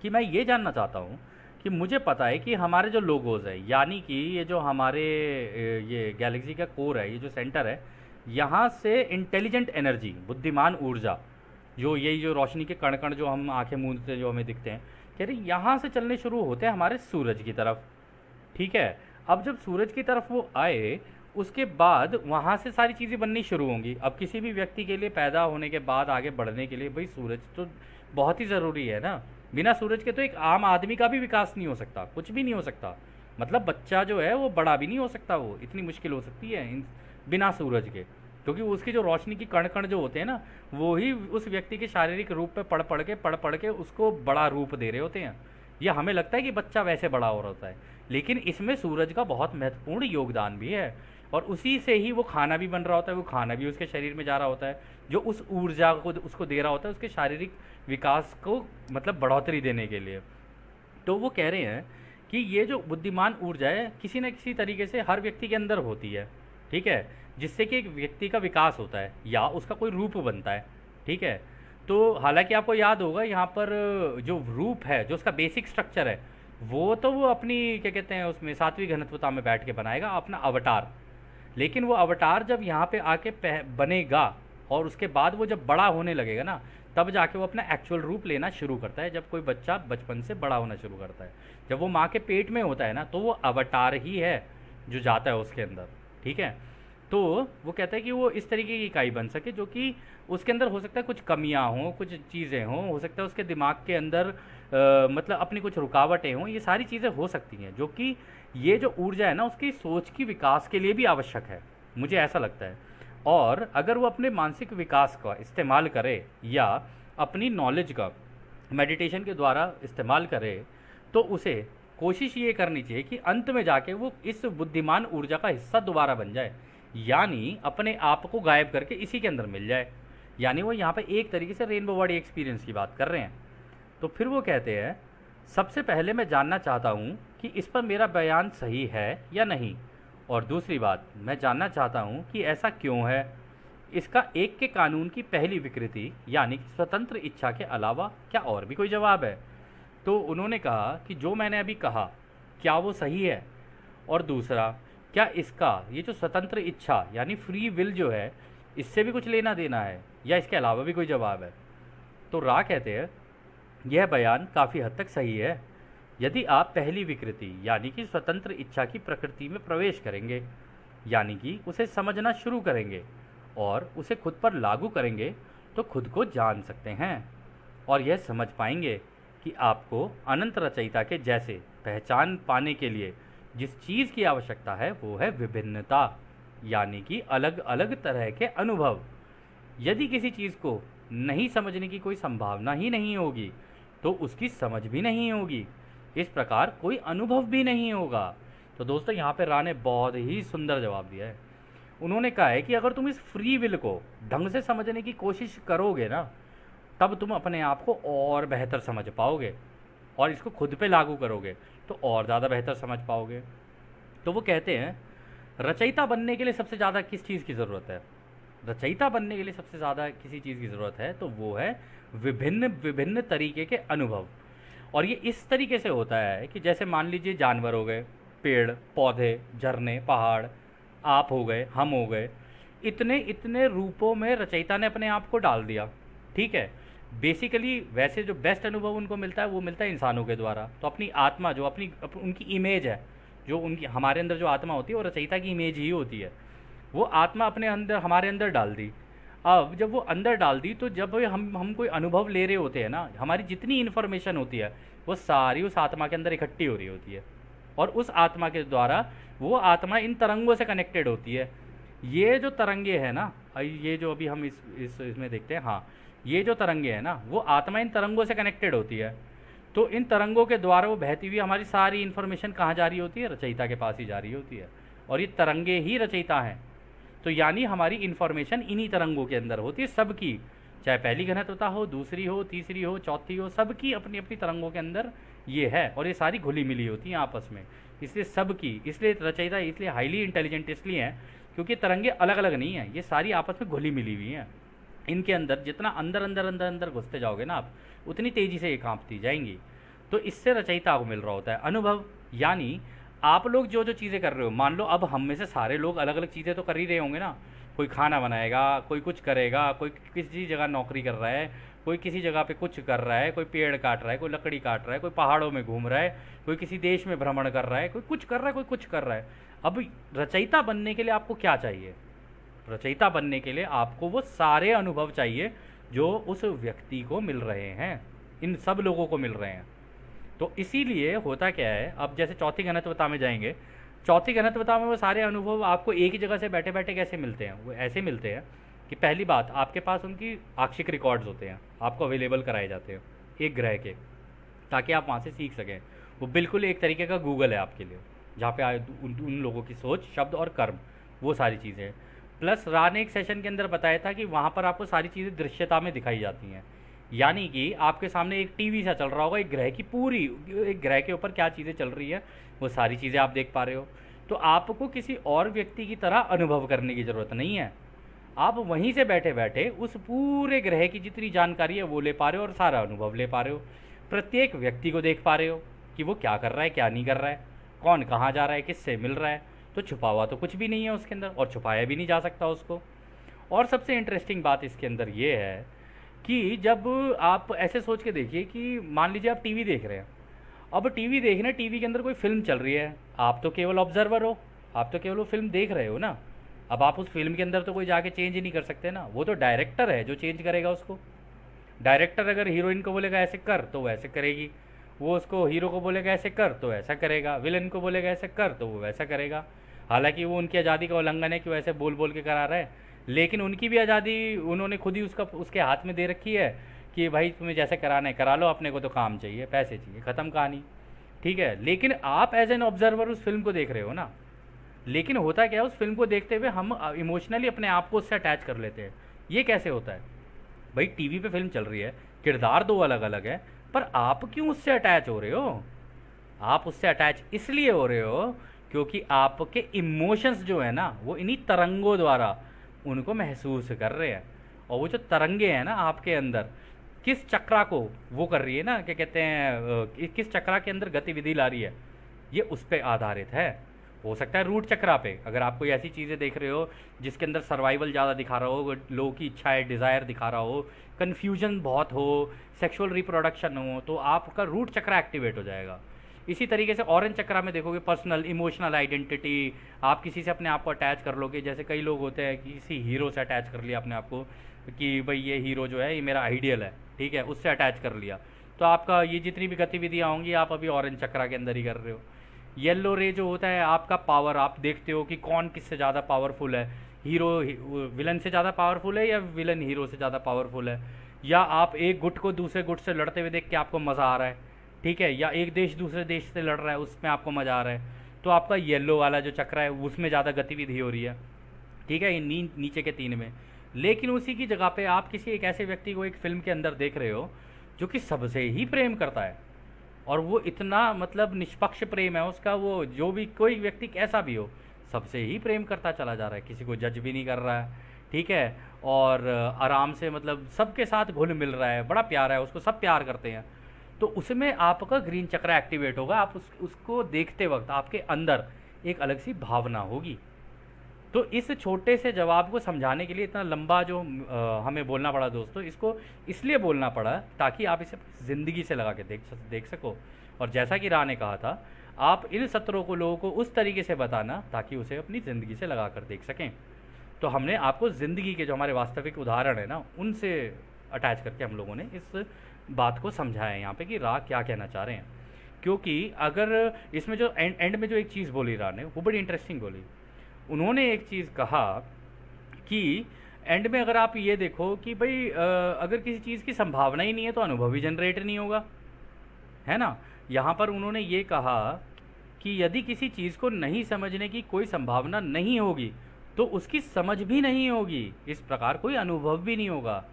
कि मैं ये जानना चाहता हूँ कि मुझे पता है कि हमारे जो लोगोज है, यानी कि ये जो हमारे ये गैलेक्सी का कोर है, ये जो सेंटर है, यहाँ से इंटेलिजेंट एनर्जी, बुद्धिमान ऊर्जा, जो यही जो रोशनी के कण कण जो हम आंखें मूंदते जो हमें दिखते हैं, कह रहे यहाँ से चलने शुरू होते हैं हमारे सूरज की तरफ। ठीक है, अब जब सूरज की तरफ वो आए, उसके बाद वहाँ से सारी चीज़ें बननी शुरू होंगी। अब किसी भी व्यक्ति के लिए पैदा होने के बाद आगे बढ़ने के लिए भाई सूरज तो बहुत ही ज़रूरी है ना। बिना सूरज के तो एक आम आदमी का भी विकास नहीं हो सकता, कुछ भी नहीं हो सकता। मतलब बच्चा जो है वो बड़ा भी नहीं हो सकता, वो इतनी मुश्किल हो सकती है बिना सूरज के, क्योंकि उसकी जो रोशनी की कण कण जो होते हैं ना, वो ही उस व्यक्ति के शारीरिक रूप पे पढ़ पढ़ के उसको बड़ा रूप दे रहे होते हैं। ये हमें लगता है कि बच्चा वैसे बड़ा हो रहा होता है, लेकिन इसमें सूरज का बहुत महत्वपूर्ण योगदान भी है। और उसी से ही वो खाना भी बन रहा होता है, वो खाना भी उसके शरीर में जा रहा होता है, जो उस ऊर्जा को उसको दे रहा होता है उसके शारीरिक विकास को मतलब बढ़ोतरी देने के लिए। तो वो कह रहे हैं कि ये जो बुद्धिमान ऊर्जा है किसी न किसी तरीके से हर व्यक्ति के अंदर होती है, ठीक है, जिससे कि एक व्यक्ति का विकास होता है या उसका कोई रूप बनता है, ठीक है। तो हालांकि आपको याद होगा यहाँ पर जो रूप है, जो उसका बेसिक स्ट्रक्चर है, वो तो वो अपनी क्या कहते हैं उसमें सातवीं घनत्वता में बैठ के बनाएगा अपना अवतार। लेकिन वो अवतार जब यहाँ पे आके बनेगा और उसके बाद वो जब बड़ा होने लगेगा ना, तब जाके वो अपना एक्चुअल रूप लेना शुरू करता है। जब कोई बच्चा बचपन से बड़ा होना शुरू करता है, जब वो माँ के पेट में होता है ना, तो वो अवतार ही है जो जाता है उसके अंदर, ठीक है। तो वो कहता है कि वो इस तरीके की इकाई बन सके जो कि उसके अंदर हो सकता है कुछ कमियां हों, कुछ चीज़ें हों, हो सकता है उसके दिमाग के अंदर मतलब अपनी कुछ रुकावटें हों, ये सारी चीज़ें हो सकती हैं, जो कि ये जो ऊर्जा है ना उसकी सोच की विकास के लिए भी आवश्यक है, मुझे ऐसा लगता है। और अगर वो अपने मानसिक विकास का इस्तेमाल करे या अपनी नॉलेज का मेडिटेशन के द्वारा इस्तेमाल करे, तो उसे कोशिश ये करनी चाहिए कि अंत में जाके वो इस बुद्धिमान ऊर्जा का हिस्सा दोबारा बन जाए, यानी अपने आप को गायब करके इसी के अंदर मिल जाए। यानी वो यहाँ पे एक तरीके से रेनबो बॉडी एक्सपीरियंस की बात कर रहे हैं। तो फिर वो कहते हैं, सबसे पहले मैं जानना चाहता हूँ कि इस पर मेरा बयान सही है या नहीं, और दूसरी बात मैं जानना चाहता हूँ कि ऐसा क्यों है। इसका एक के कानून की पहली विकृति यानी कि स्वतंत्र इच्छा के अलावा क्या और भी कोई जवाब है। तो उन्होंने कहा कि जो मैंने अभी कहा क्या वो सही है, और दूसरा क्या इसका ये जो स्वतंत्र इच्छा यानी फ्री विल जो है, इससे भी कुछ लेना देना है या इसके अलावा भी कोई जवाब है। तो रा कहते हैं, यह बयान काफ़ी हद तक सही है यदि आप पहली विकृति यानी कि स्वतंत्र इच्छा की प्रकृति में प्रवेश करेंगे, यानी कि उसे समझना शुरू करेंगे और उसे खुद पर लागू करेंगे, तो खुद को जान सकते हैं और यह समझ पाएंगे कि आपको अनंत रचयिता के जैसे पहचान पाने के लिए जिस चीज़ की आवश्यकता है वो है विभिन्नता, यानी कि अलग अलग तरह के अनुभव। यदि किसी चीज़ को नहीं समझने की कोई संभावना ही नहीं होगी तो उसकी समझ भी नहीं होगी, इस प्रकार कोई अनुभव भी नहीं होगा। तो दोस्तों यहाँ पे रा ने बहुत ही सुंदर जवाब दिया है। उन्होंने कहा है कि अगर तुम इस फ्री विल को ढंग से समझने की कोशिश करोगे ना, तब तुम अपने आप को और बेहतर समझ पाओगे और इसको खुद पे लागू करोगे तो और ज़्यादा बेहतर समझ पाओगे। तो वो कहते हैं, रचयिता बनने के लिए सबसे ज़्यादा किस चीज़ की ज़रूरत है। रचयिता बनने के लिए सबसे ज़्यादा किसी चीज़ की ज़रूरत है तो वो है विभिन्न विभिन्न तरीके के अनुभव। और ये इस तरीके से होता है कि जैसे मान लीजिए जानवर हो गए, पेड़ पौधे, झरने, पहाड़, आप हो गए, हम हो गए, इतने इतने रूपों में रचयिता ने अपने आप को डाल दिया, ठीक है। बेसिकली वैसे जो बेस्ट अनुभव उनको मिलता है वो मिलता है इंसानों के द्वारा। तो अपनी आत्मा जो उनकी इमेज है, जो उनकी हमारे अंदर जो आत्मा होती है वो रचयिता की इमेज ही होती है, वो आत्मा अपने अंदर हमारे अंदर डाल दी। अब जब वो अंदर डाल दी तो जब हम कोई अनुभव ले रहे होते हैं ना, हमारी जितनी इन्फॉर्मेशन होती है वो सारी उस आत्मा के अंदर इकट्ठी हो रही होती है और उस आत्मा के द्वारा वो आत्मा इन तरंगों से कनेक्टेड होती है। ये जो तरंगे हैं ना, ये जो अभी हम इसमें देखते हैं, हाँ, ये जो तरंगे हैं ना, वो आत्मा इन तरंगों से कनेक्टेड होती है। तो इन तरंगों के द्वारा वो बहती हुई हमारी सारी इन्फॉर्मेशन कहाँ जा रही होती है, रचयिता के पास ही जा रही होती है, और ये तरंगे ही रचयिता हैं। तो यानी हमारी इन्फॉर्मेशन इन्हीं तरंगों के अंदर होती है, सबकी, चाहे पहली घनत्वता हो, दूसरी हो, तीसरी हो, चौथी हो, सबकी अपनी अपनी तरंगों के अंदर ये है, और ये सारी घुली मिली होती हैं आपस में। इसलिए सबकी, इसलिए रचयिता इसलिए हाईली इंटेलिजेंट इसलिए हैं क्योंकि तरंगे अलग अलग नहीं हैं, ये सारी आपस में घुली मिली हुई हैं। इनके अंदर जितना अंदर अंदर अंदर अंदर घुसते जाओगे ना आप, उतनी तेज़ी से ये कांपती जाएंगी। तो इससे रचयिता को मिल रहा होता है अनुभव। यानी आप लोग जो जो चीज़ें कर रहे हो, मान लो अब हम में से सारे लोग अलग अलग चीज़ें तो कर ही रहे होंगे ना, कोई खाना बनाएगा, कोई कुछ करेगा, कोई किसी जगह नौकरी कर रहा है, कोई किसी जगह पे कुछ कर रहा है, कोई पेड़ काट रहा है, कोई लकड़ी काट रहा है, कोई पहाड़ों में घूम रहा है, कोई किसी देश में भ्रमण कर रहा है, कोई कुछ कर रहा है, कोई कुछ कर रहा है। अब रचयिता बनने के लिए आपको क्या चाहिए? रचयिता बनने के लिए आपको वो सारे अनुभव चाहिए जो उस व्यक्ति को मिल रहे हैं, इन सब लोगों को मिल रहे हैं। तो इसीलिए होता क्या है, अब जैसे चौथी घनत्वता में जाएंगे, चौथी घनत्वता में वो सारे अनुभव आपको एक ही जगह से बैठे बैठे कैसे मिलते हैं, वो ऐसे मिलते हैं कि पहली बात आपके पास उनकी आंशिक रिकॉर्ड्स होते हैं, आपको अवेलेबल कराए जाते हैं एक ग्रह के, ताकि आप वहाँ से सीख सकें। वो बिल्कुल एक तरीके का गूगल है आपके लिए, जहाँ पे उन लोगों की सोच, शब्द और कर्म, वो सारी चीज़ें। प्लस रा ने एक सेशन के अंदर बताया था कि वहाँ पर आपको सारी चीज़ें दृश्यता में दिखाई जाती हैं, यानी कि आपके सामने एक टीवी सा चल रहा होगा, एक ग्रह की पूरी, एक ग्रह के ऊपर क्या चीज़ें चल रही है वो सारी चीज़ें आप देख पा रहे हो। तो आपको किसी और व्यक्ति की तरह अनुभव करने की ज़रूरत नहीं है, आप वहीं से बैठे बैठे उस पूरे ग्रह की जितनी जानकारी है वो ले पा रहे हो और सारा अनुभव ले पा रहे हो। प्रत्येक व्यक्ति को देख पा रहे हो कि वो क्या कर रहा है, क्या नहीं कर रहा है, कौन कहाँ जा रहा है, किससे मिल रहा है। तो छुपा हुआ तो कुछ भी नहीं है उसके अंदर, और छुपाया भी नहीं जा सकता उसको। और सबसे इंटरेस्टिंग बात इसके अंदर ये है कि जब आप ऐसे सोच के देखिए कि मान लीजिए आप टीवी देख रहे हैं, अब टीवी देख रहे हैं, टीवी के अंदर कोई फिल्म चल रही है, आप तो केवल ऑब्जर्वर हो, आप तो केवल वो फिल्म देख रहे हो ना। अब आप उस फिल्म के अंदर तो कोई जाके चेंज ही नहीं कर सकते ना, वो तो डायरेक्टर है जो चेंज करेगा उसको। डायरेक्टर अगर हीरोइन को बोलेगा ऐसे कर तो वो ऐसे करेगी, वो उसको हीरो को बोलेगा ऐसे कर तो ऐसा करेगा, विलन को बोलेगा ऐसे कर तो वो वैसा करेगा। हालांकि वो उनकी आज़ादी का उल्लंघन है कि वो ऐसे बोल बोल के करा रहा है, लेकिन उनकी भी आज़ादी उन्होंने खुद ही उसके हाथ में दे रखी है कि भाई तुम्हें जैसे कराना है करा लो, अपने को तो काम चाहिए, पैसे चाहिए, ख़त्म कहानी। ठीक है, लेकिन आप एज एन ऑब्जर्वर उस फिल्म को देख रहे हो ना। लेकिन होता क्या है, उस फिल्म को देखते हुए हम इमोशनली अपने आप को उससे अटैच कर लेते हैं। ये कैसे होता है भाई, टीवी पे फिल्म चल रही है, किरदार दो अलग अलग है, पर आप क्यों उससे अटैच हो रहे हो? आप उससे अटैच इसलिए हो रहे हो क्योंकि आपके इमोशंस जो है ना वो इन्हीं तरंगों द्वारा उनको महसूस कर रहे हैं। और वो जो तरंगे हैं ना आपके अंदर, किस चक्रा को वो कर रही है ना, क्या कहते हैं, किस चक्रा के अंदर गतिविधि ला रही है, ये उस पर आधारित है। हो सकता है रूट चक्रा पे, अगर आप कोई ऐसी चीज़ें देख रहे हो जिसके अंदर सर्वाइवल ज़्यादा दिखा रहा हो, लोगों की इच्छाएं, डिज़ायर दिखा रहा हो, कन्फ्यूजन बहुत हो, सेक्सुअल रिप्रोडक्शन हो, तो आपका रूट चक्रा एक्टिवेट हो जाएगा। इसी तरीके से ऑरेंज चक्रा में देखोगे पर्सनल इमोशनल आइडेंटिटी, आप किसी से अपने आप को अटैच कर लोगे। जैसे कई लोग होते हैं कि किसी हीरो से अटैच कर लिया अपने आप को कि भाई ये हीरो जो है ये मेरा आइडियल है, ठीक है, उससे अटैच कर लिया, तो आपका ये जितनी भी गतिविधियाँ होंगी आप अभी ऑरेंज चक्रा के अंदर ही कर रहे हो। येलो रे जो होता है आपका पावर, आप देखते हो कि कौन किससे ज़्यादा पावरफुल है, हीरो विलन से ज़्यादा पावरफुल है या विलन हीरो से ज़्यादा पावरफुल है, या आप एक गुट को दूसरे गुट से लड़ते हुए देख के आपको मज़ा आ रहा है, ठीक है, या एक देश दूसरे देश से लड़ रहा है उसमें आपको मज़ा आ रहा है, तो आपका येलो वाला जो चक्र है उसमें ज़्यादा गतिविधि हो रही है। ठीक है, ये नीचे के तीन में। लेकिन उसी की जगह पे आप किसी एक ऐसे व्यक्ति को एक फिल्म के अंदर देख रहे हो जो कि सबसे ही प्रेम करता है, और वो इतना मतलब निष्पक्ष प्रेम है उसका, वो जो भी कोई व्यक्ति कैसा भी हो सबसे ही प्रेम करता चला जा रहा है, किसी को जज भी नहीं कर रहा है, ठीक है, और आराम से मतलब सबके साथ घुल मिल रहा है, बड़ा प्यार है उसको, सब प्यार करते हैं। तो उसमें आपका ग्रीन चक्र एक्टिवेट होगा, आप उसको देखते वक्त आपके अंदर एक अलग सी भावना होगी। तो इस छोटे से जवाब को समझाने के लिए इतना लंबा जो हमें बोलना पड़ा दोस्तों, इसको इसलिए बोलना पड़ा ताकि आप इसे ज़िंदगी से लगा के देख सको। और जैसा कि रा ने कहा था, आप इन सत्रों को लोगों को उस तरीके से बताना ताकि उसे अपनी ज़िंदगी से लगा कर देख सकें। तो हमने आपको ज़िंदगी के जो हमारे वास्तविक उदाहरण है ना उनसे अटैच करके हम लोगों ने इस बात को समझाया है यहाँ पे कि रा क्या कहना चाह रहे हैं। क्योंकि अगर इसमें जो एंड में जो एक चीज़ बोली रा ने वो बड़ी इंटरेस्टिंग बोली। उन्होंने एक चीज़ कहा कि एंड में अगर आप ये देखो कि भाई अगर किसी चीज़ की संभावना ही नहीं है तो अनुभव ही जनरेट नहीं होगा, है ना। यहाँ पर उन्होंने ये कहा कि यदि किसी चीज़ को नहीं समझने की कोई संभावना नहीं होगी तो उसकी समझ भी नहीं होगी, इस प्रकार कोई अनुभव भी नहीं होगा।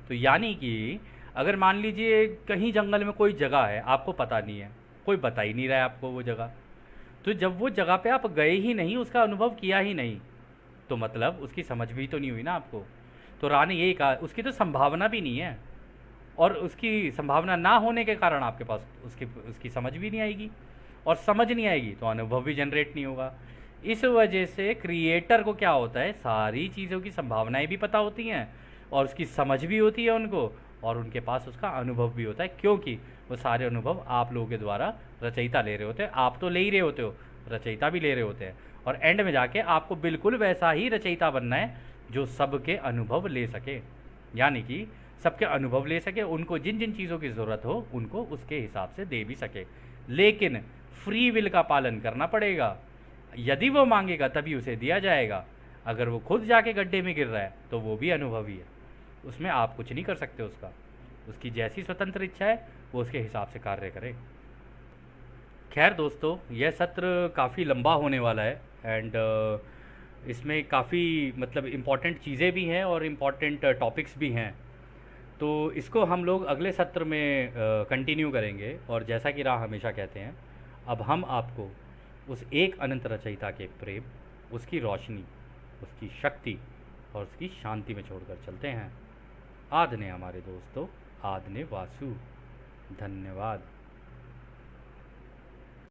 तो यानी कि अगर मान लीजिए कहीं जंगल में कोई जगह है, आपको पता नहीं है, कोई बता ही नहीं रहा है आपको वो जगह, तो जब वो जगह पे आप गए ही नहीं, उसका अनुभव किया ही नहीं, तो मतलब उसकी समझ भी तो नहीं हुई ना आपको। तो रा ने यही कहा उसकी तो संभावना भी नहीं है, और उसकी संभावना ना होने के कारण आपके पास उसकी समझ भी नहीं आएगी, और समझ नहीं आएगी तो अनुभव भी जनरेट नहीं होगा। इस वजह से क्रिएटर को क्या होता है, सारी चीज़ों की संभावनाएं भी पता होती हैं और उसकी समझ भी होती है उनको, और उनके पास उसका अनुभव भी होता है, क्योंकि वो सारे अनुभव आप लोगों के द्वारा रचयिता ले रहे होते हैं। आप तो ले ही रहे होते हो, रचयिता भी ले रहे होते हैं, और एंड में जाके आपको बिल्कुल वैसा ही रचयिता बनना है जो सबके अनुभव ले सके। यानी कि सबके अनुभव ले सके, उनको जिन जिन चीज़ों की ज़रूरत हो उनको उसके हिसाब से दे भी सके। लेकिन फ्री विल का पालन करना पड़ेगा। यदि वो मांगेगा तभी उसे दिया जाएगा। अगर वो खुद जाके गड्ढे में गिर रहा है तो वो भी अनुभवी है, उसमें आप कुछ नहीं कर सकते। उसकी जैसी स्वतंत्र इच्छा है वो उसके हिसाब से कार्य करे। खैर दोस्तों, यह सत्र काफ़ी लंबा होने वाला है एंड इसमें काफ़ी मतलब इम्पॉर्टेंट चीज़ें भी हैं और इम्पॉर्टेंट टॉपिक्स भी हैं। तो इसको हम लोग अगले सत्र में कंटिन्यू करेंगे। और जैसा कि राह हमेशा कहते हैं, अब हम आपको उस एक अनंत रचयिता के प्रेम, उसकी रोशनी, उसकी शक्ति और उसकी शांति में छोड़कर चलते हैं। आदने हमारे दोस्तों, आदने वासु। धन्यवाद।